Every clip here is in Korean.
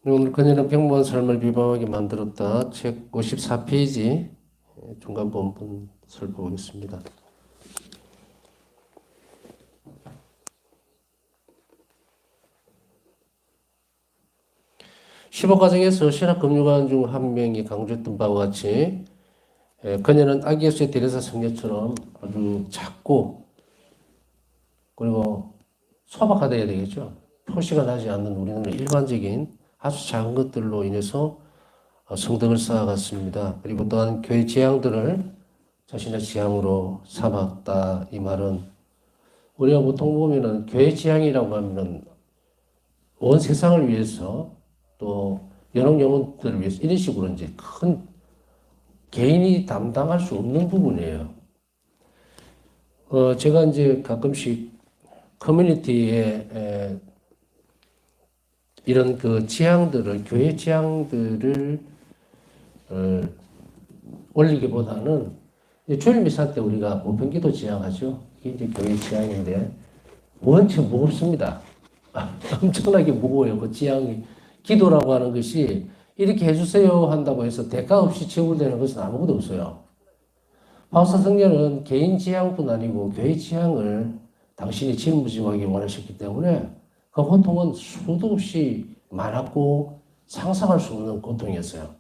오늘 그녀는 평범한 삶을 비방하게 만들었다. 책 54페이지 중간 본문 살펴보겠습니다. 시범 과정에서 신학 금융관 중 한 명이 강조했던 바와 같이 그녀는 아기 예수의 데레사 성녀처럼 아주 작고 그리고 소박하다야 되겠죠. 표시가 나지 않는 우리는 일반적인 아주 작은 것들로 인해서 성덕을 쌓아갔습니다. 그리고 또한 교회 지향들을 자신의 지향으로 삼았다. 이 말은 우리가 보통 보면은 교회 지향이라고 하면은 온 세상을 위해서 또 여러 영혼들을 위해서 이런 식으로 이제 큰 개인이 담당할 수 없는 부분이에요. 제가 이제 가끔씩 커뮤니티에 이런 그 지향들을, 교회 지향들을 올리기보다는 주일 미사 때 우리가 보편기도 지향하죠. 이게 이제 교회 지향인데 원체 무겁습니다. 엄청나게 무거워요. 그 지향이. 기도라고 하는 것이 이렇게 해주세요 한다고 해서 대가 없이 지불되는 것은 아무것도 없어요. 바우사 성녀는 개인 지향뿐 아니고 교회 지향을 당신이 짊어지기 원하셨기 때문에 그 고통은 수도 없이 많았고 상상할 수 없는 고통이었어요.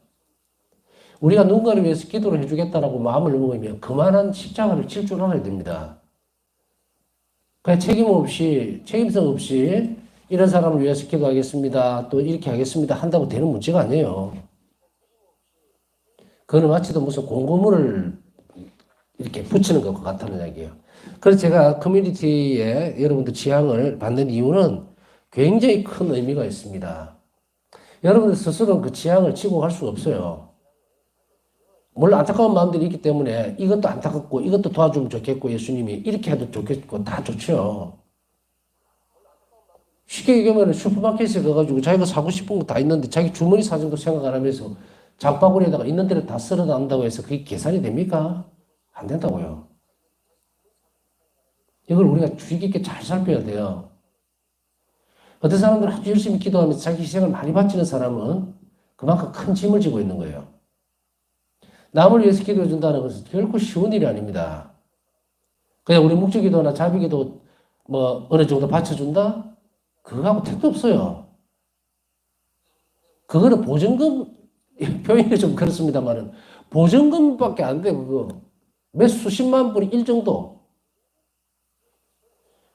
우리가 누군가를 위해서 기도를 해주겠다라고 마음을 먹으면 그만한 십자가를 칠 줄 알아야 됩니다. 그냥 책임성 없이 이런 사람을 위해서 기도하겠습니다. 또 이렇게 하겠습니다. 한다고 되는 문제가 아니에요. 그거는 마치도 무슨 공고문을 이렇게 붙이는 것과 같다는 이야기예요. 그래서 제가 커뮤니티에 여러분들 지향을 받는 이유는 굉장히 큰 의미가 있습니다. 여러분들 스스로는 그 지향을 치고 갈 수가 없어요. 물론 안타까운 마음들이 있기 때문에 이것도 안타깝고 이것도 도와주면 좋겠고 예수님이 이렇게 해도 좋겠고 다 좋죠. 쉽게 얘기하면 슈퍼마켓에 가가지고 자기가 사고 싶은 거 다 있는데 자기 주머니 사정도 생각 안 하면서 장바구니에다가 있는 대로 다 쓸어 담는다고 해서 그게 계산이 됩니까? 안 된다고요. 이걸 우리가 주의 깊게 잘 살펴야 돼요. 어떤 사람들은 아주 열심히 기도하면서 자기 희생을 많이 바치는 사람은 그만큼 큰 짐을 지고 있는 거예요. 남을 위해서 기도해 준다는 것은 결코 쉬운 일이 아닙니다. 그냥 우리 묵주기도나 자비기도 뭐 어느 정도 바쳐준다? 그거하고 택도 없어요. 그거는 보증금, 표현이 좀 그렇습니다만은, 보증금밖에 안 돼, 그거. 몇 수십만 불이 일 정도.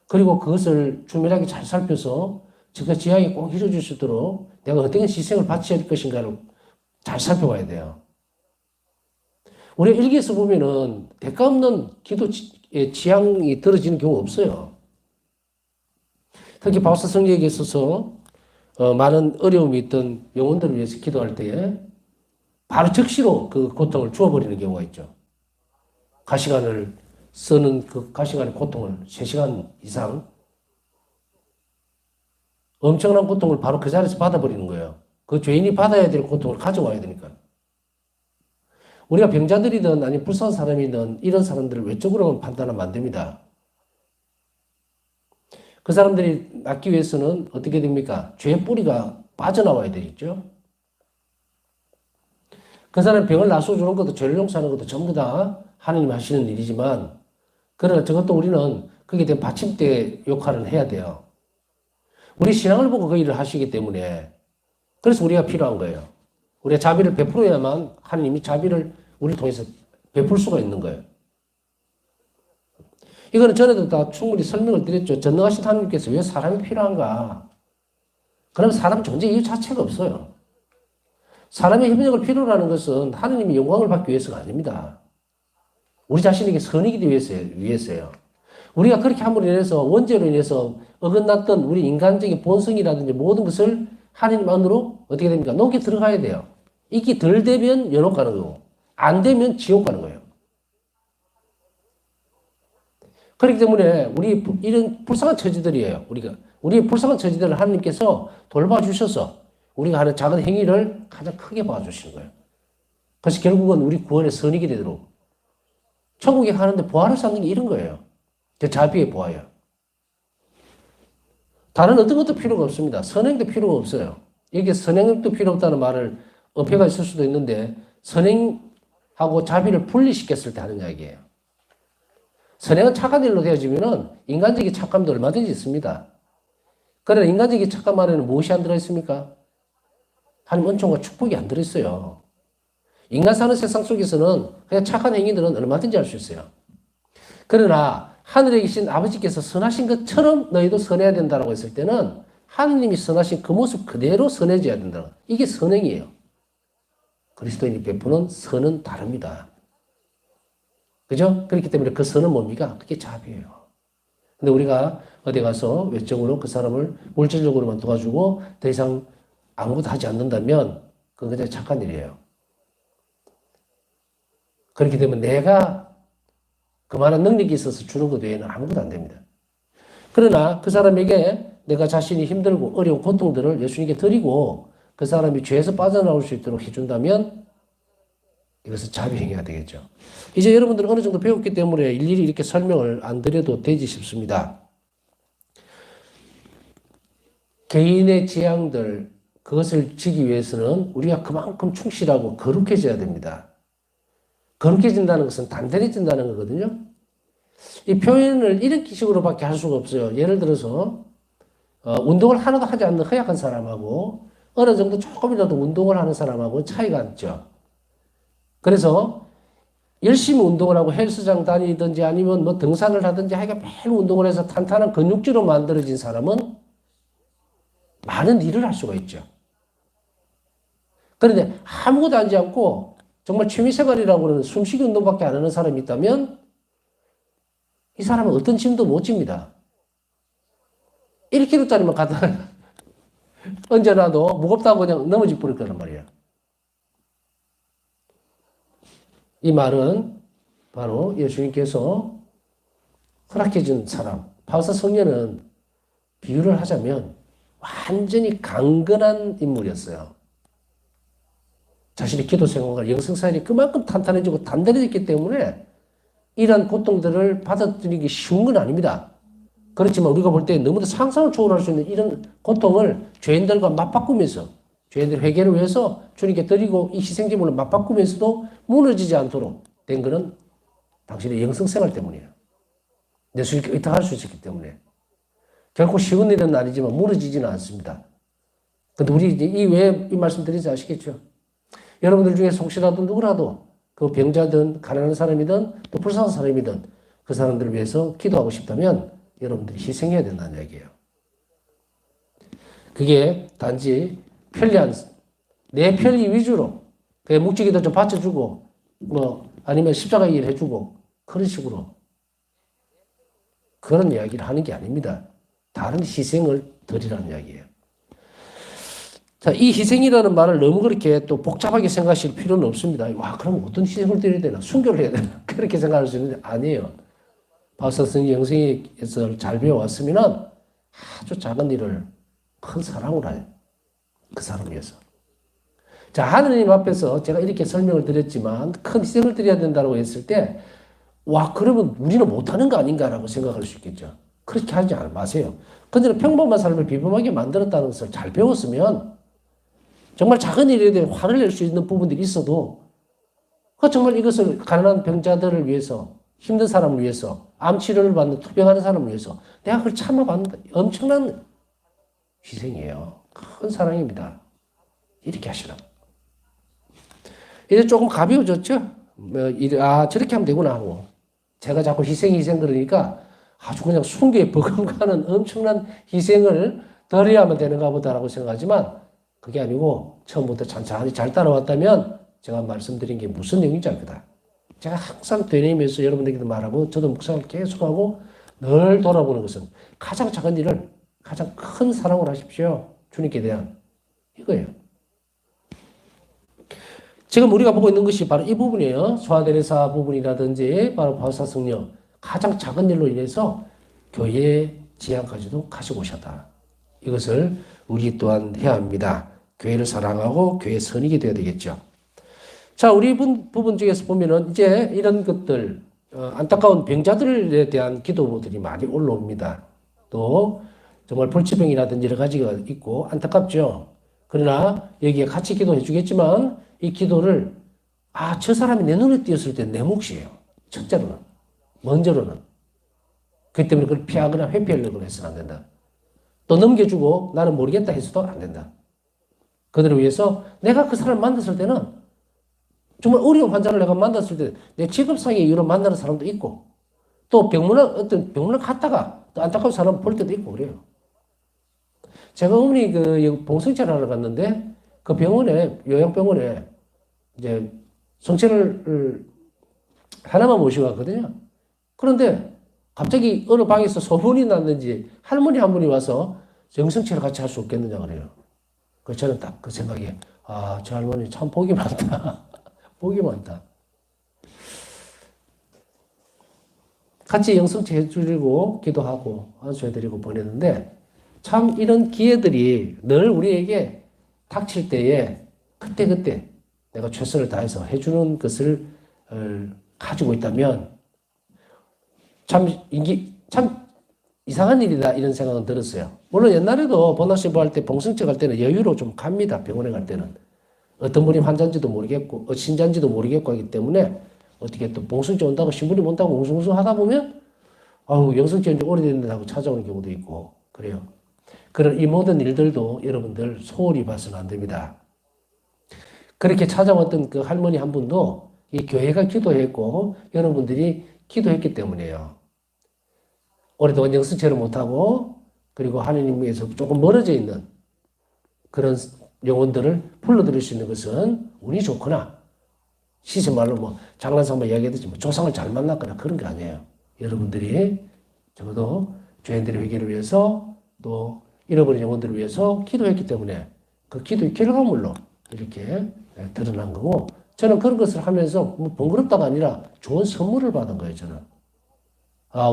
그리고 그것을 주밀하게 잘 살펴서 제가 지향이 꼭 이루어질 수 있도록 내가 어떤 희생을 바쳐야 할 것인가를 잘 살펴봐야 돼요. 우리가 일기에서 보면은 대가 없는 기도의 지향이 떨어지는 경우 없어요. 특히 바우사 성령에게 있어서 많은 어려움이 있던 영혼들을 위해서 기도할 때에 바로 즉시로 그 고통을 주어버리는 경우가 있죠. 가시관을 쓰는 그 가시관의 고통을 3시간 이상 엄청난 고통을 바로 그 자리에서 받아버리는 거예요. 그 죄인이 받아야 될 고통을 가져와야 되니까. 우리가 병자들이든 아니면 불쌍한 사람이든 이런 사람들을 외적으로만 판단하면 안 됩니다. 그 사람들이 낫기 위해서는 어떻게 됩니까? 죄의 뿌리가 빠져나와야 되겠죠. 그 사람 병을 나서주는 것도 죄를 용서하는 것도 전부 다 하나님 하시는 일이지만 그러나 저것도 우리는 거기에 대한 받침대 역할을 해야 돼요. 우리 신앙을 보고 그 일을 하시기 때문에 그래서 우리가 필요한 거예요. 우리가 자비를 베풀어야만 하나님이 자비를 우리를 통해서 베풀 수가 있는 거예요. 이거는 전에도 다 충분히 설명을 드렸죠. 전능하신 하나님께서 왜 사람이 필요한가? 그러면 사람 존재 이유 자체가 없어요. 사람의 협력을 필요로 하는 것은 하나님의 영광을 받기 위해서가 아닙니다. 우리 자신에게 선이기 위해서예요. 우리가 그렇게 함으로 인해서 원죄로 인해서 어긋났던 우리 인간적인 본성이라든지 모든 것을 하나님 안으로 어떻게 됩니까? 녹이 들어가야 돼요. 이게 덜 되면 연옥 가는 거고 안 되면 지옥 가는 거예요. 그렇기 때문에 우리 이런 불쌍한 처지들이에요. 우리의 불쌍한 처지들을 하나님께서 돌봐주셔서 우리가 하는 작은 행위를 가장 크게 봐주시는 거예요. 그래서 결국은 우리 구원의 선익이 되도록 천국에 가는데 보화를 쌓는 게 이런 거예요. 그 자비의 보화예요. 다른 어떤 것도 필요가 없습니다. 선행도 필요가 없어요. 여기에 선행도 필요 없다는 말을 어폐가 있을 수도 있는데 선행하고 자비를 분리시켰을 때 하는 이야기예요. 선행은 착한 일로 되어지면은 인간적인 착감도 얼마든지 있습니다. 그러나 인간적인 착감 안에는 무엇이 안 들어있습니까? 하나님 은총과 축복이 안 들어있어요. 인간 사는 세상 속에서는 그냥 착한 행위들은 얼마든지 할 수 있어요. 그러나 하늘에 계신 아버지께서 선하신 것처럼 너희도 선해야 된다고 했을 때는 하느님이 선하신 그 모습 그대로 선해져야 된다. 이게 선행이에요. 그리스도인이 베푸는 선은 다릅니다. 그죠? 그렇기 때문에 그 선은 뭡니까? 그게 자비예요. 근데 우리가 어디 가서 외적으로 그 사람을 물질적으로만 도와주고 더 이상 아무것도 하지 않는다면 그건 그냥 착한 일이에요. 그렇기 때문에 내가 그만한 능력이 있어서 주는 것 외에는 아무것도 안 됩니다. 그러나 그 사람에게 내가 자신이 힘들고 어려운 고통들을 예수님께 드리고 그 사람이 죄에서 빠져나올 수 있도록 해준다면 이것은 자비행위가 되겠죠. 이제 여러분들은 어느 정도 배웠기 때문에 일일이 이렇게 설명을 안 드려도 되지 싶습니다. 개인의 재앙들, 그것을 지기 위해서는 우리가 그만큼 충실하고 거룩해져야 됩니다. 거룩해진다는 것은 단단해진다는 거거든요. 이 표현을 이렇게 식으로밖에 할 수가 없어요. 예를 들어서 운동을 하나도 하지 않는 허약한 사람하고 어느 정도 조금이라도 운동을 하는 사람하고 차이가 있죠. 그래서 열심히 운동을 하고 헬스장 다니든지 아니면 뭐 등산을 하든지 하여간 매일 운동을 해서 탄탄한 근육질로 만들어진 사람은 많은 일을 할 수가 있죠. 그런데 아무것도 하지 않고 정말 취미생활이라고 하는 숨쉬기 운동밖에 안 하는 사람이 있다면 이 사람은 어떤 짐도 못 집니다. 1kg짜리만 갖다 얹어놔도 무겁다고 그냥 넘어질 뻔할 거란 말이야. 이 말은 바로 예수님께서 허락해 준 사람, 바울사 성녀는 비유를 하자면 완전히 강건한 인물이었어요. 자신의 기도 생활과 영성사일이 그만큼 탄탄해지고 단단해졌기 때문에 이러한 고통들을 받아들이기 쉬운 건 아닙니다. 그렇지만 우리가 볼 때 너무나 상상을 초월할 수 있는 이런 고통을 죄인들과 맞바꾸면서 죄인들 회개를 위해서 주님께 드리고 이 희생제물을 맞바꾸면서도 무너지지 않도록 된 것은 당신의 영성생활 때문이에요. 예수님께 의탁할 수 있었기 때문에. 결코 쉬운 일은 아니지만 무너지지는 않습니다. 근데 우리 이 왜 이 말씀 드리지 아시겠죠? 여러분들 중에서 혹시라도 누구라도 그 병자든 가난한 사람이든 또 불쌍한 사람이든 그 사람들을 위해서 기도하고 싶다면 여러분들이 희생해야 된다는 얘기예요. 그게 단지 편리한 내 편리 위주로 그 묵직이도 좀 받쳐주고 뭐 아니면 십자가 일 해주고 그런 식으로 그런 이야기를 하는 게 아닙니다. 다른 희생을 드리라는 이야기예요. 자, 이 희생이라는 말을 너무 그렇게 또 복잡하게 생각하실 필요는 없습니다. 와, 그럼 어떤 희생을 드려야 되나? 순교를 해야 되나? 그렇게 생각할 수 있는데 아니에요. 바울사는 영성에서 잘 배워왔으면 아주 작은 일을 큰 사랑으로 해요. 그 사람을 위해서. 자, 하느님 앞에서 제가 이렇게 설명을 드렸지만 큰 희생을 드려야 된다고 했을 때 와, 그러면 우리는 못하는 거 아닌가라고 생각할 수 있겠죠. 그렇게 하지 마세요. 근데 평범한 삶을 비범하게 만들었다는 것을 잘 배웠으면 정말 작은 일에 대해 화를 낼 수 있는 부분들이 있어도 정말 이것을 가난한 병자들을 위해서 힘든 사람을 위해서 암 치료를 받는 투병하는 사람을 위해서 내가 그걸 참아받는다. 엄청난 희생이에요. 큰 사랑입니다. 이렇게 하시라고. 이제 조금 가벼워졌죠? 저렇게 하면 되구나 하고. 제가 자꾸 희생 그러니까 아주 그냥 순교에 버금가는 엄청난 희생을 덜어야만 되는가 보다라고 생각하지만 그게 아니고 처음부터 천천히 잘 따라왔다면 제가 말씀드린 게 무슨 내용인지 알 거다. 제가 항상 되뇌면서 여러분들에게도 말하고 저도 묵상을 계속하고 늘 돌아보는 것은 가장 작은 일을 가장 큰 사랑으로 하십시오. 주님께 대한 이거예요. 지금 우리가 보고 있는 것이 바로 이 부분이에요. 소아데레사 부분이라든지 바로 바울사 성령 가장 작은 일로 인해서 교회의 지향까지도 가지고 오셨다. 이것을 우리 또한 해야 합니다. 교회를 사랑하고 교회의 선익이 되어야 되겠죠. 자, 우리 부분 중에서 보면은 이제 이런 것들, 안타까운 병자들에 대한 기도들이 많이 올라옵니다. 또 정말 불치병이라든지 여러 가지가 있고 안타깝죠. 그러나 여기에 같이 기도해 주겠지만 이 기도를 저 사람이 내 눈에 띄었을 때 내 몫이에요. 첫째로는. 먼저로는. 그렇기 때문에 그걸 피하거나 회피하려고 해서는 안 된다. 또 넘겨주고 나는 모르겠다 해서도 안 된다. 그들을 위해서 내가 그 사람을 만났을 때는 정말 어려운 환자를 내가 만났을 때 내 직업상의 이유로 만나는 사람도 있고 또 어떤 병원을 갔다가 또 안타까운 사람 볼 때도 있고 그래요. 제가 어머니 봉성체를 하러 갔는데 그 병원에, 요양병원에 이제 성체를 하나만 모시고 갔거든요. 그런데 갑자기 어느 방에서 소문이 났는지 할머니 한 분이 와서 영성체를 같이 할 수 없겠느냐 그래요. 그래서 저는 딱 그 생각에 저 할머니 참 복이 많다. 복이 많다. 같이 영성체 해주고 기도하고 안수해드리고 보냈는데 참 이런 기회들이 늘 우리에게 닥칠 때에 그때그때 내가 최선을 다해서 해주는 것을 가지고 있다면 참 이상한 일이다 이런 생각은 들었어요. 물론 옛날에도 번화시보 할 때 봉성체 갈 때는 여유로 좀 갑니다. 병원에 갈 때는. 어떤 분이 환자인지도 모르겠고 신자인지도 모르겠고 하기 때문에 어떻게 또 봉성체 온다고 신부님 온다고 웅숭웅숭 하다 보면 영성체 이제 오래됐는데 하고 찾아오는 경우도 있고 그래요. 그런 이 모든 일들도 여러분들 소홀히 봐서는 안 됩니다. 그렇게 찾아왔던 그 할머니 한 분도 이 교회가 기도했고 여러분들이 기도했기 때문이에요. 오랫동안 영성체를 못하고 그리고 하느님에서 조금 멀어져 있는 그런 영혼들을 불러들일 수 있는 것은 운이 좋거나 시세말로 장난삼아 이야기하듯이 조상을 잘 만났거나 그런 게 아니에요. 여러분들이 적어도 죄인들의 회개를 위해서 또 잃어버린 영혼들을 위해서 기도했기 때문에 그 기도의 결과물로 이렇게 드러난 거고 저는 그런 것을 하면서 번거롭다가 아니라 좋은 선물을 받은 거예요. 저는.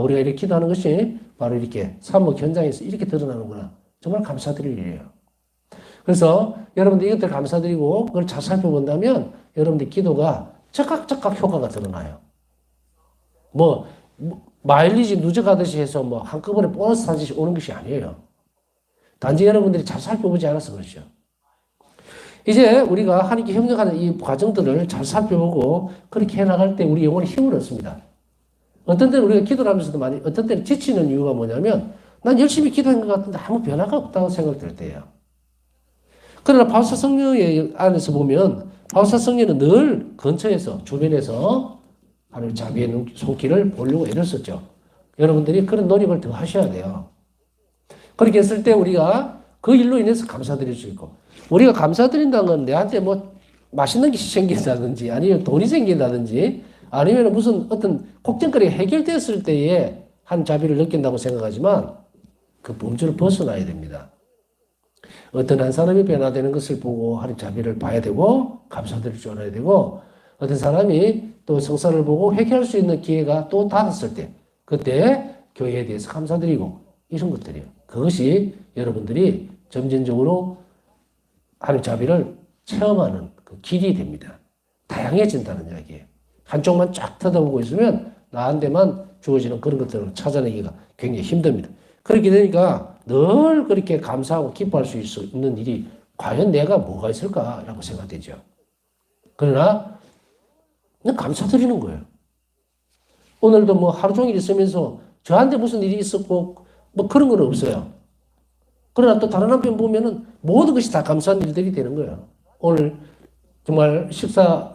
우리가 이렇게 기도하는 것이 바로 이렇게 사목 현장에서 이렇게 드러나는구나. 정말 감사드릴 일이에요. 그래서 여러분들 이것들 감사드리고 그걸 잘 살펴본다면 여러분들 기도가 적각 효과가 드러나요. 마일리지 누적하듯이 해서 한꺼번에 보너스 한 짓이 오는 것이 아니에요. 단지 여러분들이 잘 살펴보지 않아서 그렇죠. 이제 우리가 하나님께 협력하는 이 과정들을 잘 살펴보고 그렇게 해나갈 때 우리 영혼이 힘을 얻습니다. 어떤 때는 우리가 기도를 하면서도 어떤 때는 지치는 이유가 뭐냐면 난 열심히 기도한 것 같은데 아무 변화가 없다고 생각될 때예요. 그러나 바울사 성령 안에서 보면 바울사 성령은 늘 근처에서 주변에서 하나님 자비의 손길을 보려고 애를 썼죠. 여러분들이 그런 노력을 더 하셔야 돼요. 그렇게 했을 때 우리가 그 일로 인해서 감사드릴 수 있고 우리가 감사드린다는 건 내한테 맛있는 게 생긴다든지 아니면 돈이 생긴다든지 아니면 무슨 어떤 걱정거리가 해결됐을 때에 한 자비를 느낀다고 생각하지만 그 범주를 벗어나야 됩니다. 어떤 한 사람이 변화되는 것을 보고 하나님 자비를 봐야 되고 감사드릴 줄 알아야 되고 어떤 사람이 또 성사를 보고 회개할 수 있는 기회가 또 닿았을 때 그때 교회에 대해서 감사드리고 이런 것들이에요. 그것이 여러분들이 점진적으로 하나님 자비를 체험하는 그 길이 됩니다. 다양해진다는 이야기예요. 한쪽만 쫙 쳐다보고 있으면 나한테만 주어지는 그런 것들을 찾아내기가 굉장히 힘듭니다. 그렇게 되니까 늘 그렇게 감사하고 기뻐할 수 있는 일이 과연 내가 뭐가 있을까라고 생각되죠. 그러나 그냥 감사드리는 거예요. 오늘도 하루 종일 있으면서 저한테 무슨 일이 있었고 그런 건 없어요. 그러나 또 다른 한편 보면은 모든 것이 다 감사한 일들이 되는 거예요. 오늘 정말 식사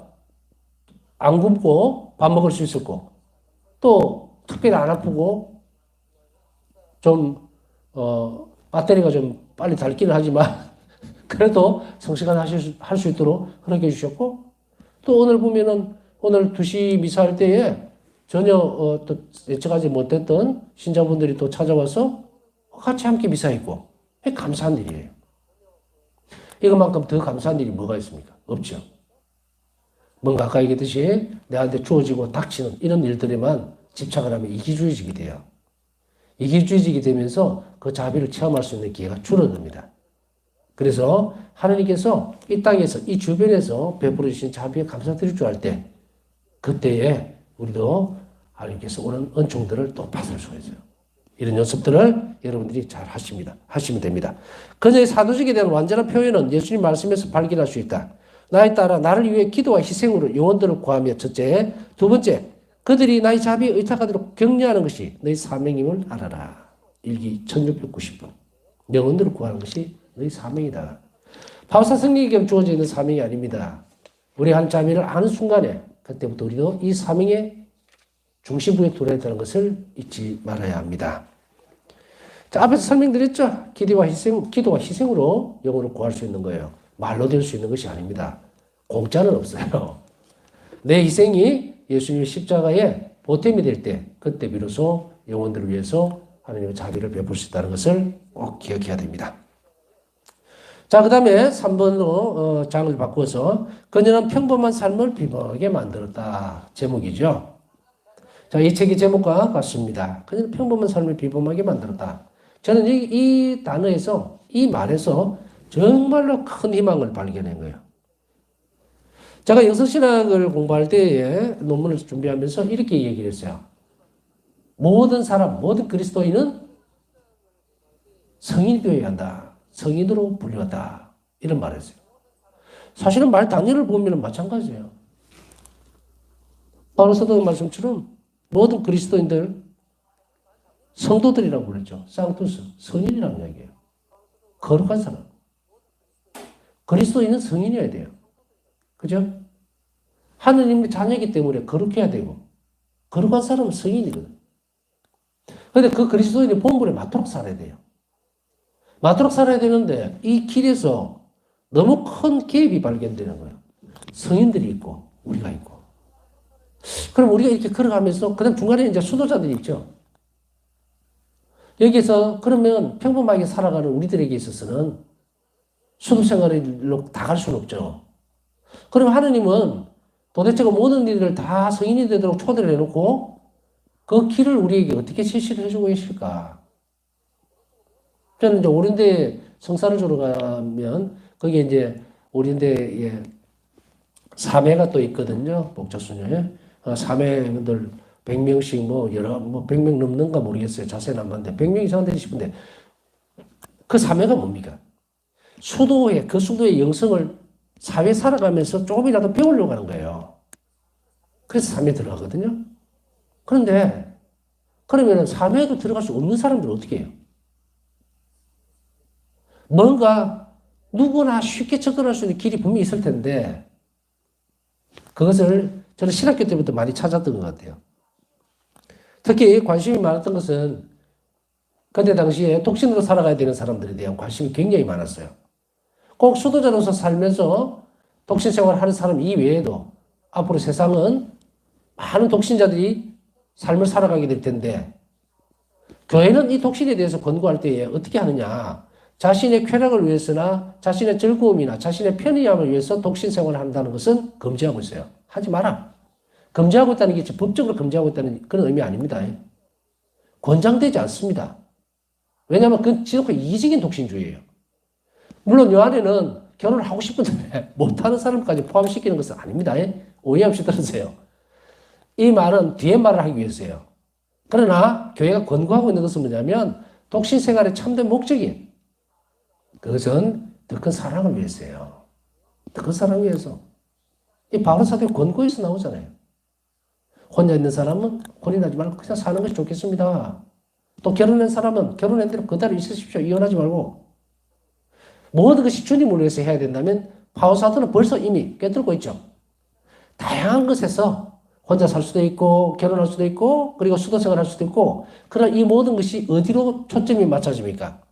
안 굶고 밥 먹을 수 있었고 또 특별히 안 아프고 좀 배터리가 좀 빨리 닳기는 하지만 그래도 성시간 할 수 있도록 허락해 주셨고 또 오늘 보면은 오늘 2시 미사할 때에 전혀 또 예측하지 못했던 신자분들이 또 찾아와서 같이 함께 미사했고 감사한 일이에요. 이것만큼 더 감사한 일이 뭐가 있습니까? 없죠. 뭔가 아까 얘기했듯이 내한테 주어지고 닥치는 이런 일들에만 집착을 하면 이기주의적이 돼요. 이기주의적이 되면서 그 자비를 체험할 수 있는 기회가 줄어듭니다. 그래서 하나님께서 이 땅에서 이 주변에서 베풀어 주신 자비에 감사드릴 줄 알 때 그때에 우리도 하나님께서 오는 은총들을 또 받을 수가 있어요. 이런 연습들을 여러분들이 잘 하시면 됩니다. 그녀의 사도직에 대한 완전한 표현은 예수님 말씀에서 발견할 수 있다. 나에 따라 나를 위해 기도와 희생으로 영혼들을 구하며 첫째, 두 번째, 그들이 나의 자비에 의탁하도록 격려하는 것이 너희 사명임을 알아라. 일기 1690번. 영혼들을 구하는 것이 너희 사명이다. 바울사 성령에게 주어져 있는 사명이 아닙니다. 우리 한 자비를 아는 순간에 그때부터 우리도 이 사명의 중심부에 둘러야 되는 것을 잊지 말아야 합니다. 자, 앞에서 설명드렸죠. 기도와 희생으로 영혼을 구할 수 있는 거예요. 말로 될 수 있는 것이 아닙니다. 공짜는 없어요. 내 희생이 예수님의 십자가에 보탬이 될 때, 그때 비로소 영혼들을 위해서 하나님의 자비를 베풀 수 있다는 것을 꼭 기억해야 됩니다. 자, 그 다음에 3번으로 장을 바꾸어서 그녀는 평범한 삶을 비범하게 만들었다. 제목이죠. 자, 이 책의 제목과 같습니다. 그녀는 평범한 삶을 비범하게 만들었다. 저는 이 단어에서, 이 말에서 정말로 큰 희망을 발견한 거예요. 제가 영성신학을 공부할 때에 논문을 준비하면서 이렇게 얘기를 했어요. 모든 사람, 모든 그리스도인은 성인이 되어야 한다. 성인으로 불려다. 이런 말을 했어요. 사실은 말 단위를 보면 마찬가지예요. 바울 사도의 말씀처럼 모든 그리스도인들 성도들이라고 그랬죠. 상투스, 성인이라는 이야기예요. 거룩한 사람. 그리스도인은 성인이어야 돼요. 그죠? 하느님의 자녀이기 때문에 거룩해야 되고, 거룩한 사람은 성인이거든. 그런데 그 그리스도인의 본분에 맞도록 살아야 돼요. 맞도록 살아야 되는데 이 길에서 너무 큰 갭이 발견되는 거예요. 성인들이 있고 우리가 있고. 그럼 우리가 이렇게 걸어가면서 그다음 중간에 이제 수도자들이 있죠. 여기서 그러면 평범하게 살아가는 우리들에게 있어서는 수도 생활로 다 갈 수는 없죠. 그럼 하느님은 도대체 모든 일을 다 성인이 되도록 초대를 해놓고 그 길을 우리에게 어떻게 제시를 해주고 계실까? 저는 이제 오륜대 성사를 주러 가면 거기에 이제 오륜대에 사매가 또 있거든요. 복자수녀에. 사매들 100명씩 뭐 100명 넘는가 모르겠어요. 자세는 안 봤는데 100명 이상 되지 싶은데 그 사매가 뭡니까? 그 수도의 영성을 사회 살아가면서 조금이라도 배우려고 하는 거예요. 그래서 사매에 들어가거든요. 그런데 그러면 사매에도 들어갈 수 없는 사람들은 어떻게 해요? 뭔가 누구나 쉽게 접근할 수 있는 길이 분명히 있을 텐데 그것을 저는 신학교 때부터 많이 찾았던 것 같아요. 특히 관심이 많았던 것은 그때 당시에 독신으로 살아가야 되는 사람들에 대한 관심이 굉장히 많았어요. 꼭 수도자로서 살면서 독신 생활을 하는 사람 이외에도 앞으로 세상은 많은 독신자들이 삶을 살아가게 될 텐데 교회는 이 독신에 대해서 권고할 때에 어떻게 하느냐. 자신의 쾌락을 위해서나 자신의 즐거움이나 자신의 편의함을 위해서 독신 생활을 한다는 것은 금지하고 있어요. 하지 마라. 금지하고 있다는 게 법적으로 금지하고 있다는 그런 의미 아닙니다. 권장되지 않습니다. 왜냐하면 그건 지독히 이기적인 독신주의예요. 물론 이 안에는 결혼을 하고 싶은데 못하는 사람까지 포함시키는 것은 아닙니다. 오해 없이 들으세요. 이 말은 뒤에 말을 하기 위해서예요. 그러나 교회가 권고하고 있는 것은 뭐냐면 독신 생활의 참된 목적이 그것은 더 큰 사랑을 위해서예요. 더 큰 사랑을 위해서. 이 바울 사도의 권고에서 나오잖아요. 혼자 있는 사람은 혼인하지 말고 그냥 사는 것이 좋겠습니다. 또 결혼한 사람은 결혼한 대로 그대로 있으십시오. 이혼하지 말고. 모든 것이 주님을 위해서 해야 된다면 바울 사도는 벌써 이미 꿰뚫고 있죠. 다양한 것에서 혼자 살 수도 있고 결혼할 수도 있고 그리고 수도 생활할 수도 있고 그러나 이 모든 것이 어디로 초점이 맞춰집니까?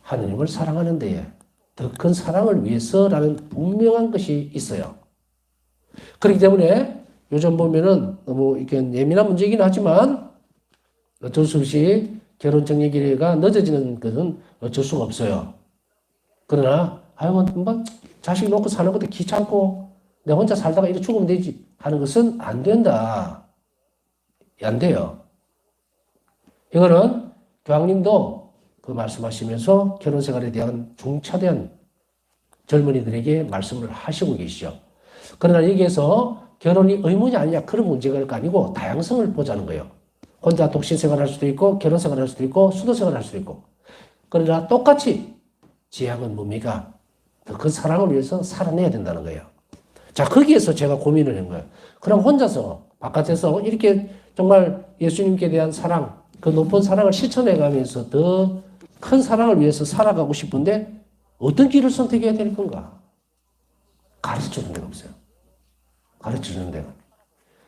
하느님을 사랑하는 데에 더 큰 사랑을 위해서라는 분명한 것이 있어요. 그렇기 때문에 요즘 보면은 너무 이렇게 예민한 문제이긴 하지만 어쩔 수 없이 결혼 정리 기회가 늦어지는 것은 어쩔 수가 없어요. 그러나 아이고 뭐 자식 놓고 사는 것도 귀찮고 내 혼자 살다가 이렇게 죽으면 되지 하는 것은 안 된다. 안 돼요. 이거는 교황님도 그 말씀하시면서 결혼 생활에 대한 중차대한 젊은이들에게 말씀을 하시고 계시죠. 그러나 여기에서 결혼이 의무냐 아니냐 그런 문제가 아니고 다양성을 보자는 거예요. 혼자 독신 생활할 수도 있고, 결혼 생활할 수도 있고, 수도 생활할 수도 있고. 그러나 똑같이 지향은 뭡니까? 그 사랑을 위해서 살아내야 된다는 거예요. 자, 거기에서 제가 고민을 한 거예요. 그럼 혼자서 바깥에서 이렇게 정말 예수님께 대한 사랑, 그 높은 사랑을 실천해 가면서 더 큰 사랑을 위해서 살아가고 싶은데 어떤 길을 선택해야 될 건가? 가르쳐 주는 데가 없어요. 가르쳐 주는 데가.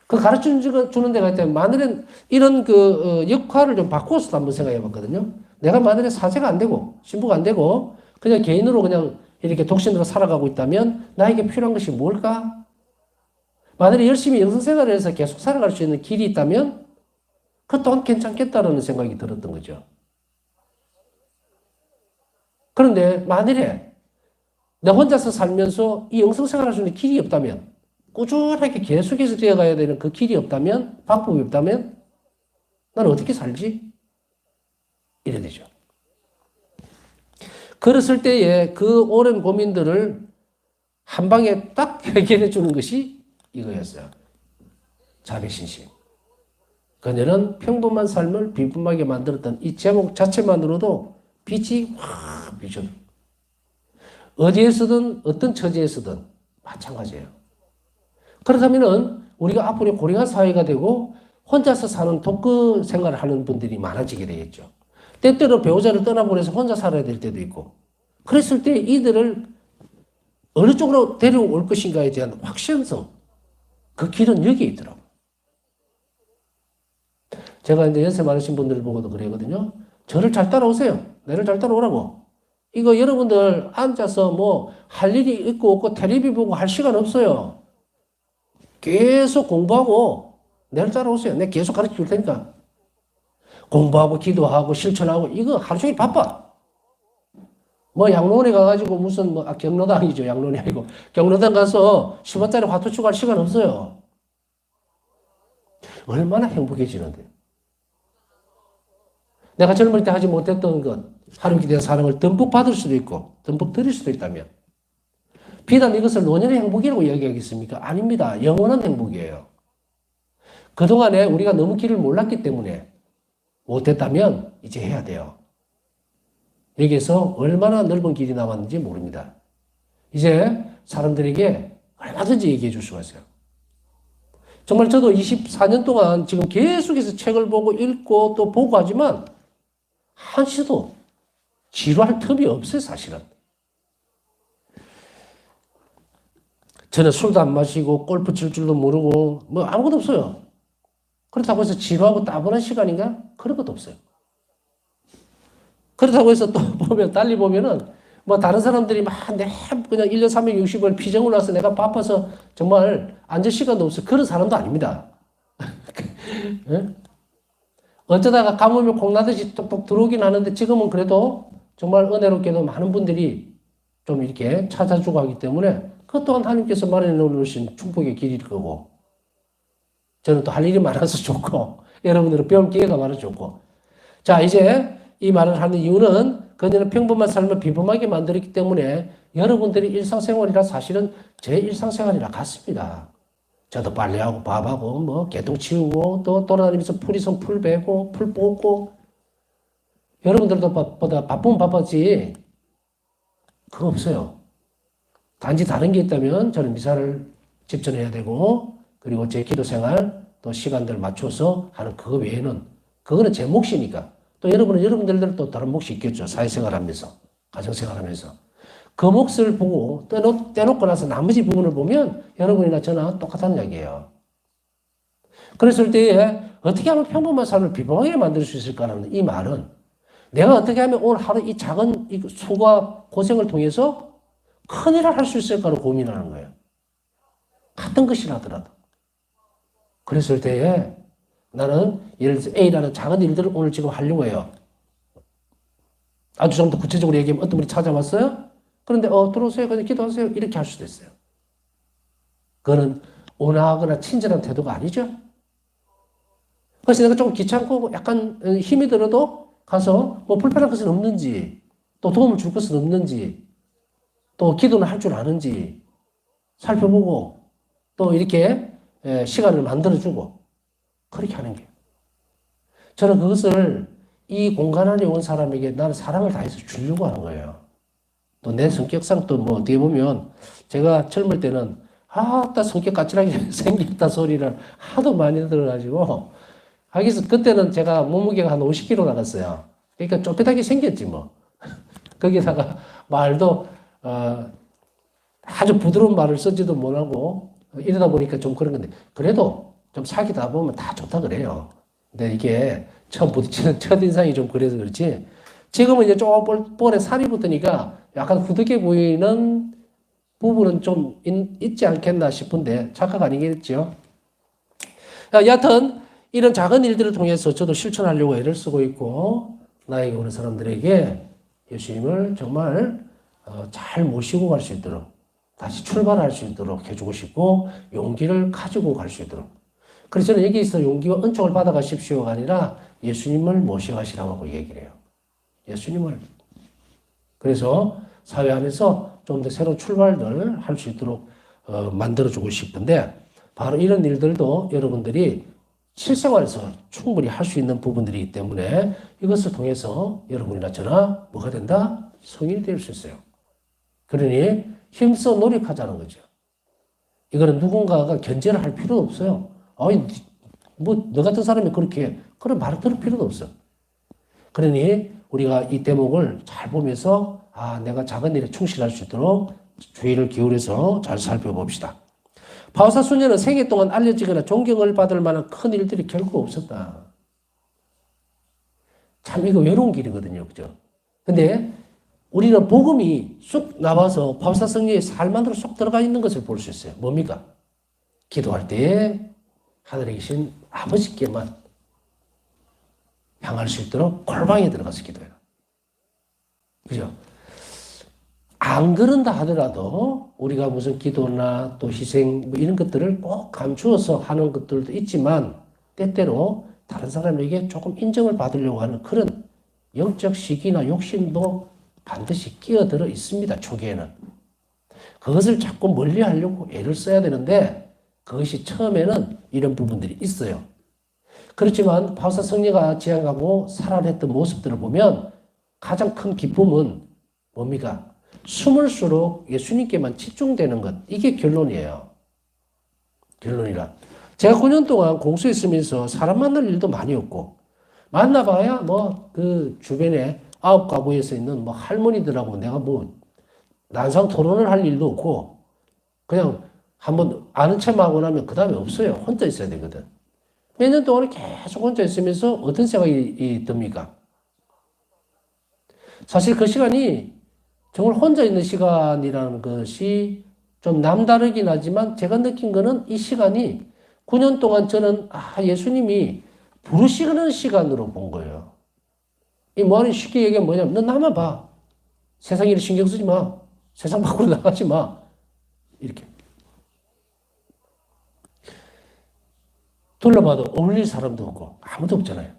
그 가르쳐 주는 데가 있다면 만일에 이런 역할을 좀 바꾸어서 한번 생각해 봤거든요. 내가 만일에 사제가 안 되고 신부가 안 되고 그냥 개인으로 그냥 이렇게 독신으로 살아가고 있다면 나에게 필요한 것이 뭘까? 만일에 열심히 영성생활을 해서 계속 살아갈 수 있는 길이 있다면 그것 또한 괜찮겠다라는 생각이 들었던 거죠. 그런데 만일에 내 혼자서 살면서 이 영성생활할 수 있는 길이 없다면 꾸준하게 계속해서 되어가야 되는 그 길이 없다면 방법이 없다면 나는 어떻게 살지? 이래 되죠. 그랬을 때에 그 오랜 고민들을 한 방에 딱 해결해 주는 것이 이거였어요. 자비신심. 그녀는 평범한 삶을 비품하게 만들었던 이 제목 자체만으로도 빛이 확 비춰. 어디에서든 어떤 처지에서든 마찬가지예요. 그렇다면은 우리가 앞으로 고령화 사회가 되고 혼자서 사는 독거 생활을 하는 분들이 많아지게 되겠죠. 때때로 배우자를 떠나보내서 혼자 살아야 될 때도 있고. 그랬을 때 이들을 어느 쪽으로 데려올 것인가에 대한 확신성, 그 길은 여기에 있더라고요. 제가 이제 연세 많으신 분들을 보고도 그러거든요. 저를 잘 따라오세요. 나를 잘 따라오라고. 이거 여러분들 앉아서 뭐 할 일이 있고 없고 텔레비 보고 할 시간 없어요. 계속 공부하고 나를 따라오세요. 내가 계속 가르쳐 줄 테니까. 공부하고 기도하고 실천하고 이거 하루 종일 바빠. 뭐 양로원에 가가지고 무슨 뭐 경로당이죠. 양로원이 아니고 경로당 가서 10원짜리 화투 치고 할 시간 없어요. 얼마나 행복해지는데. 내가 젊을 때 하지 못했던 것, 하나님께 대한 사랑을 듬뿍 받을 수도 있고 듬뿍 드릴 수도 있다면 비단 이것을 노년의 행복이라고 이야기하겠습니까? 아닙니다. 영원한 행복이에요. 그동안에 우리가 너무 길을 몰랐기 때문에 못했다면 이제 해야 돼요. 여기에서 얼마나 넓은 길이 남았는지 모릅니다. 이제 사람들에게 얼마든지 얘기해 줄 수가 있어요. 정말 저도 24년 동안 지금 계속해서 책을 보고 읽고 또 보고 하지만 한시도 지루할 틈이 없어요, 사실은. 저는 술도 안 마시고 골프 칠 줄도 모르고 뭐 아무것도 없어요. 그렇다고 해서 지루하고 따분한 시간인가? 그런 것도 없어요. 그렇다고 해서 또 보면, 달리 보면은 뭐 다른 사람들이 막 그냥 1년 360일 피정을 와서 내가 바빠서 정말 앉을 시간도 없어요. 그런 사람도 아닙니다. 네? 어쩌다가 가뭄이 콩나듯이 톡톡 들어오긴 하는데 지금은 그래도 정말 은혜롭게도 많은 분들이 좀 이렇게 찾아주고 하기 때문에 그것 또한 하나님께서 마련해 놓으신 축복의 길일 거고 저는 또 할 일이 많아서 좋고 여러분들은 배울 기회가 많아서 좋고 자 이제 이 말을 하는 이유는 그녀는 평범한 삶을 비범하게 만들었기 때문에 여러분들의 일상생활이라 사실은 제 일상생활이라 같습니다. 저도 빨래하고 밥하고 뭐 개똥 치우고 또 돌아다니면서 풀이선 풀 베고 풀 뽑고 여러분들도 보다 바쁘면 바빴지 그거 없어요. 단지 다른 게 있다면 저는 미사를 집전해야 되고 그리고 제 기도 생활 또 시간들 맞춰서 하는 그거 외에는 그거는 제 몫이니까 또 여러분은 여러분들대로 또 다른 몫이 있겠죠. 사회생활 하면서 가정생활 하면서 그 몫을 보고 떼놓고 나서 나머지 부분을 보면 여러분이나 저나 똑같은 이야기예요. 그랬을 때에 어떻게 하면 평범한 삶을 비범하게 만들 수 있을까라는 이 말은 내가 어떻게 하면 오늘 하루 이 작은 이 수고와 고생을 통해서 큰 일을 할 수 있을까로 고민하는 거예요. 같은 것이라더라도. 그랬을 때에 나는 예를 들어서 A라는 작은 일들을 오늘 지금 하려고 해요. 아주 좀 더 구체적으로 얘기하면 어떤 분이 찾아왔어요? 그런데 들어오세요. 그냥 기도하세요. 이렇게 할 수도 있어요. 그거는 온화하거나 친절한 태도가 아니죠. 그래서 내가 조금 귀찮고 약간 힘이 들어도 가서 뭐 불편한 것은 없는지 또 도움을 줄 것은 없는지 또 기도는 할 줄 아는지 살펴보고 또 이렇게 시간을 만들어주고 그렇게 하는 게 저는 그것을 이 공간 안에 온 사람에게 나는 사랑을 다해서 주려고 하는 거예요. 또 내 성격상 또 뭐 어떻게 보면 제가 젊을 때는 아따 성격 까칠하게 생겼다 소리를 하도 많이 들어가지고 하기서 그때는 제가 몸무게가 한 50kg 나갔어요. 그러니까 좁혀하게 생겼지 뭐. 거기다가 말도 아주 부드러운 말을 쓰지도 못하고 이러다 보니까 좀 그런 건데 그래도 좀 사귀다 보면 다 좋다 그래요. 근데 이게 처음 부딪히는 첫인상이 좀 그래서 그렇지 지금은 이제 조금 볼에 살이 붙으니까 약간 후득해 보이는 부분은 좀 있지 않겠나 싶은데 착각 아니겠죠? 여하튼 이런 작은 일들을 통해서 저도 실천하려고 애를 쓰고 있고 나에게 오는 사람들에게 예수님을 정말 잘 모시고 갈 수 있도록 다시 출발할 수 있도록 해주고 싶고 용기를 가지고 갈 수 있도록 그래서 저는 여기서 용기와 은총을 받아가십시오가 아니라 예수님을 모셔가시라고 얘기를 해요. 예수님을. 그래서 사회 안에서 좀 더 새로운 출발을 할 수 있도록 만들어주고 싶은데 바로 이런 일들도 여러분들이 실생활에서 충분히 할 수 있는 부분들이기 때문에 이것을 통해서 여러분이나 저나 뭐가 된다? 성인이 될 수 있어요. 그러니 힘써 노력하자는 거죠. 이거는 누군가가 견제를 할 필요도 없어요. 아니, 뭐, 너 같은 사람이 그렇게, 그런 말을 들을 필요도 없어. 그러니 우리가 이 대목을 잘 보면서, 내가 작은 일에 충실할 수 있도록 주의를 기울여서 잘 살펴봅시다. 바오사 수녀는 생애 동안 알려지거나 존경을 받을 만한 큰 일들이 결코 없었다. 참, 이거 외로운 길이거든요. 그죠? 근데 우리는 복음이 쑥 나와서 바오사 성녀의 삶 안으로 쏙 들어가 있는 것을 볼 수 있어요. 뭡니까? 기도할 때 하늘에 계신 아버지께만 향할 수 있도록 골방에 들어가서 기도해라. 그죠? 안 그런다 하더라도 우리가 무슨 기도나 또 희생 뭐 이런 것들을 꼭 감추어서 하는 것들도 있지만 때때로 다른 사람에게 조금 인정을 받으려고 하는 그런 영적 시기나 욕심도 반드시 끼어들어 있습니다. 초기에는. 그것을 자꾸 멀리 하려고 애를 써야 되는데 그것이 처음에는 이런 부분들이 있어요. 그렇지만 바오사 성녀가 지향하고 살아냈던 모습들을 보면 가장 큰 기쁨은 뭡니까? 숨을수록 예수님께만 집중되는 것. 이게 결론이에요. 결론이라. 제가 9년 동안 공수에 있으면서 사람 만날 일도 많이 없고 만나봐야 뭐 그 주변에 9가구에서 있는 뭐 할머니들하고 내가 뭐 난상 토론을 할 일도 없고 그냥 한번 아는 척하고 나면 그 다음에 없어요. 혼자 있어야 되거든. 몇 년 동안 계속 혼자 있으면서 어떤 생각이 듭니까? 사실 그 시간이 정말 혼자 있는 시간이라는 것이 좀 남다르긴 하지만 제가 느낀 거는 이 시간이 9년 동안 저는 예수님이 부르시는 시간으로 본 거예요. 이 말은 쉽게 얘기하면 뭐냐면 너 나만 봐. 세상 일에 신경 쓰지 마. 세상 밖으로 나가지 마. 이렇게. 둘러봐도 어울릴 사람도 없고 아무도 없잖아요.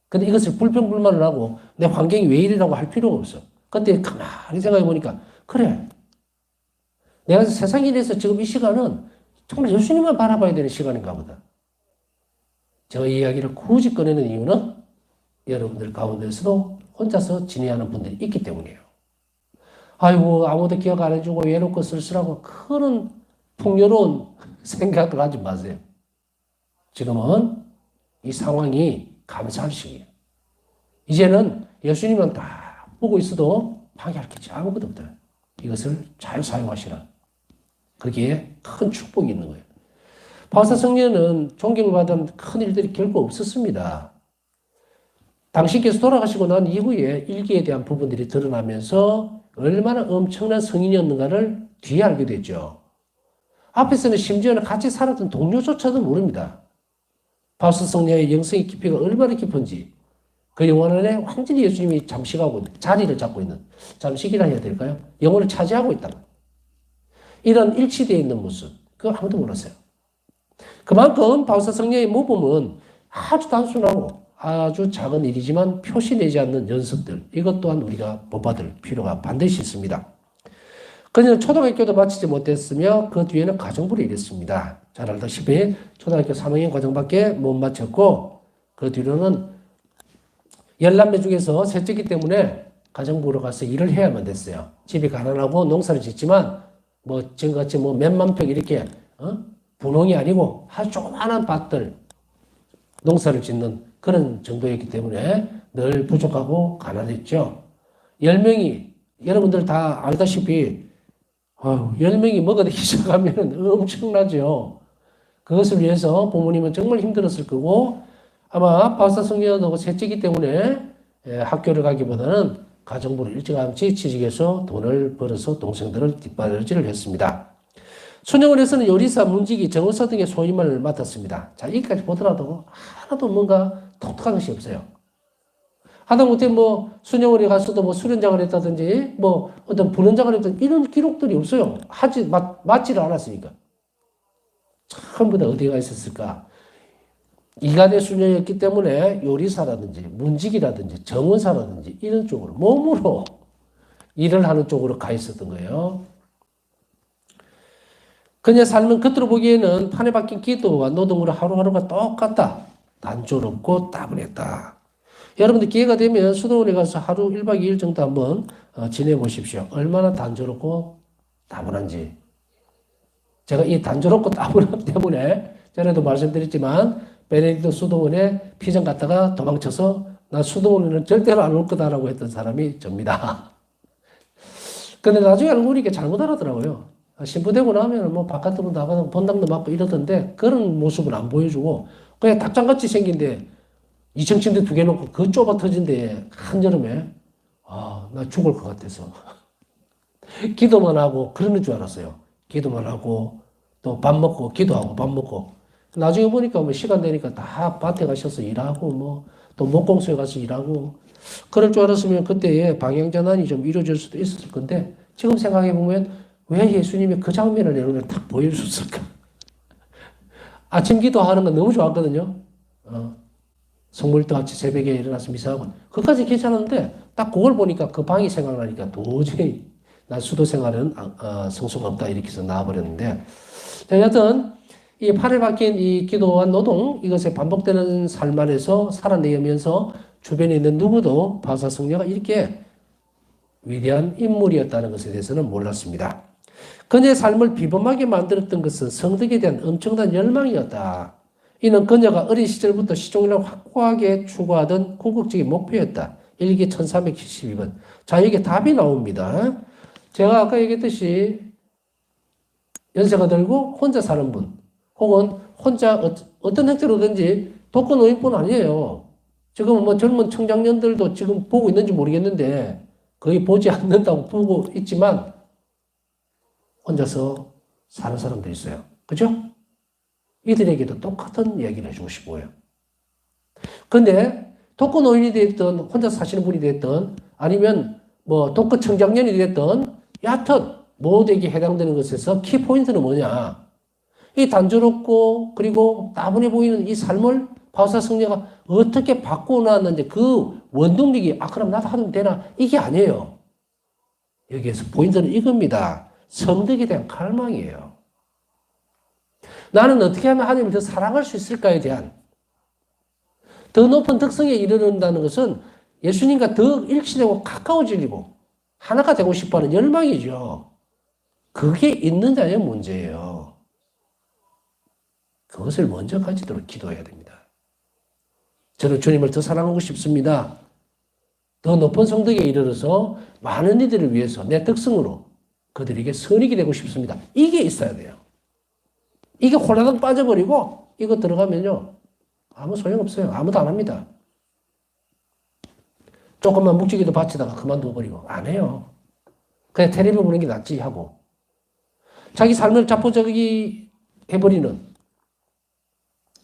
근데 이것을 불평불만을 하고 내 환경이 왜 이러라고 할 필요가 없어. 근데 가만히 생각해 보니까 그래. 내가 세상 일에서 지금 이 시간은 정말 예수님만 바라봐야 되는 시간인가 보다. 제가 이 이야기를 굳이 꺼내는 이유는 여러분들 가운데서도 혼자서 지내하는 분들이 있기 때문이에요. 아이고 아무도 기억 안 해주고 외롭고 쓸쓸하고 그런 풍요로운 생각을 하지 마세요. 지금은 이 상황이 감사할 시기예요. 이제는 예수님은 다 보고 있어도 방해할 게 아무것도 없다. 이것을 잘 사용하시라. 그게 큰 축복이 있는 거예요. 바오사 성녀는 존경을 받은 큰 일들이 결코 없었습니다. 당신께서 돌아가시고 난 이후에 일기에 대한 부분들이 드러나면서 얼마나 엄청난 성인이었는가를 뒤에 알게 됐죠. 앞에서는 심지어는 같이 살았던 동료조차도 모릅니다. 바오사 성녀의 영성의 깊이가 얼마나 깊은지 그 영혼 안에 완전히 예수님이 잠식하고 자리를 잡고 있는 잠식이라 해야 될까요? 영혼을 차지하고 있다. 이런 일치되어 있는 모습 그거 아무도 몰랐어요. 그만큼 바오사 성녀의 모범은 아주 단순하고 아주 작은 일이지만 표시내지 않는 연습들 이것 또한 우리가 본받을 필요가 반드시 있습니다. 그녀는 초등학교도 마치지 못했으며 그 뒤에는 가정부를 일했습니다. 잘 알다시피 초등학교 3학년 과정밖에 못 마쳤고 그 뒤로는 열남매 중에서 셋째기 때문에 가정부로 가서 일을 해야만 됐어요. 집이 가난하고 농사를 짓지만 뭐 지금같이 뭐 몇만 평 이렇게 분홍이 아니고 아주 조그마한 밭들 농사를 짓는 그런 정도였기 때문에 늘 부족하고 가난했죠. 10명이 여러분들 다 알다시피 10명이 먹어대기 시작하면 엄청나죠. 그것을 위해서 부모님은 정말 힘들었을 거고 아마 박사성녀도 셋째이기 때문에 학교를 가기보다는 가정부를 일찌감치 취직해서 돈을 벌어서 동생들을 뒷바라지를 했습니다. 순영원에서는 요리사, 문지기, 정의사 등의 소임을 맡았습니다. 자, 여기까지 보더라도 하나도 뭔가 독특한 것이 없어요. 하다못해 뭐 순영원에 가서도 뭐 수련장을 했다든지 뭐 어떤 분원장을 했다든지 이런 기록들이 없어요. 맞지를 않았으니까. 전부 다 어디가 있었을까? 이간의 수녀였기 때문에 요리사라든지 문지기라든지 정원사라든지 이런 쪽으로 몸으로 일을 하는 쪽으로 가 있었던 거예요. 그녀의 삶은 겉으로 보기에는 판에 박힌 기도와 노동으로 하루하루가 똑같다. 단조롭고 따분했다. 여러분들 기회가 되면 수도원에 가서 하루 1박 2일 정도 한번 지내보십시오. 얼마나 단조롭고 따분한지. 제가 이 단조롭고 따분함 때문에 전에도 말씀드렸지만 베네딕토 수도원에 피정 갔다가 도망쳐서 나 수도원에는 절대로 안 올 거다라고 했던 사람이 접니다. 근데 나중에 알고 보니까 잘못 알았더라고요. 신부되고 나면 뭐 바깥으로 나가서 본당도 맞고 이러던데 그런 모습을 안 보여주고 그냥 닭장같이 생긴데 2층 침대 2개 놓고 그 좁아 터진데 한여름에 나 죽을 것 같아서 기도만 하고 그러는 줄 알았어요. 기도만 하고 또 밥 먹고 기도하고 밥 먹고 나중에 보니까 뭐 시간 되니까 다 밭에 가셔서 일하고 뭐 또 목공소에 가서 일하고 그럴 줄 알았으면 그때의 방향전환이 좀 이루어질 수도 있었을 건데 지금 생각해 보면 왜 예수님이 그 장면을 여러분을 딱 보여줬을까? 아침 기도하는 건 너무 좋았거든요. 성물도 같이 새벽에 일어나서 미사하고 그까지 괜찮았는데 딱 그걸 보니까 그 방이 생각나니까 도저히 난 수도 생활은 성수가 없다 이렇게 해서 나와버렸는데 여하튼 이 팔에 박힌 이 기도와 노동 이것에 반복되는 삶 안에서 살아내면서 주변에 있는 누구도 바사성녀가 이렇게 위대한 인물이었다는 것에 대해서는 몰랐습니다. 그녀의 삶을 비범하게 만들었던 것은 성덕에 대한 엄청난 열망이었다. 이는 그녀가 어린 시절부터 시종일관 확고하게 추구하던 궁극적인 목표였다. 일기 1372번. 자, 이게 답이 나옵니다. 제가 아까 얘기했듯이 연세가 들고 혼자 사는 분, 혹은 혼자 어떤 형태로든지 독거노인뿐 아니에요. 지금 뭐 젊은 청장년들도 지금 보고 있는지 모르겠는데 거의 보지 않는다고 보고 있지만 혼자서 사는 사람도 있어요. 그죠? 이들에게도 똑같은 이야기를 해주고 싶어요. 근데 독거노인이 됐든 혼자 사시는 분이 됐든 아니면 뭐 독거청장년이 됐든 여하튼 모두에게 해당되는 것에서 키포인트는 뭐냐? 이 단조롭고 그리고 따분해 보이는 이 삶을 바사성녀가 어떻게 바꾸어 나왔는지 그 원동력이 그럼 나도 하면 되나? 이게 아니에요. 여기에서 포인트는 이겁니다. 성덕에 대한 갈망이에요. 나는 어떻게 하면 하나님을 더 사랑할 수 있을까에 대한 더 높은 덕성에 이르는다는 것은 예수님과 더 일치되고 가까워지고 하나가 되고 싶어하는 열망이죠. 그게 있는 자의 문제예요. 그것을 먼저 가지도록 기도해야 됩니다. 저는 주님을 더 사랑하고 싶습니다. 더 높은 성덕에 이르러서 많은 이들을 위해서 내 덕성으로 그들에게 선익이 되고 싶습니다. 이게 있어야 돼요. 이게 홀라당 빠져버리고 이거 들어가면요. 아무 소용없어요. 아무도 안 합니다. 조금만 묵직이도 바치다가 그만둬버리고 안 해요. 그냥 텔레비 보는 게 낫지 하고 자기 삶을 자포자기 해버리는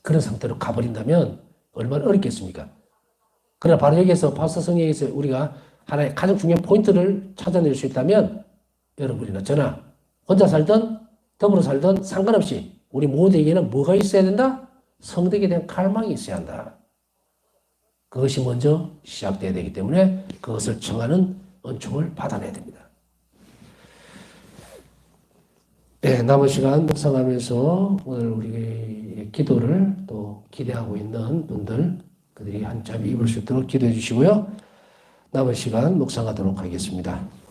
그런 상태로 가버린다면 얼마나 어렵겠습니까? 그러나 바로 여기에서 바사성령에서 우리가 하나의 가장 중요한 포인트를 찾아낼 수 있다면 여러분이나 저나 혼자 살든 더불어 살든 상관없이 우리 모두에게는 뭐가 있어야 된다? 성덕에 대한 갈망이 있어야 한다. 그것이 먼저 시작돼야 되기 때문에 그것을 청하는 은총을 받아내야 됩니다. 네, 남은 시간 묵상하면서 오늘 우리의 기도를 또 기대하고 있는 분들 그들이 한참 입을 수 있도록 기도해 주시고요. 남은 시간 묵상하도록 하겠습니다.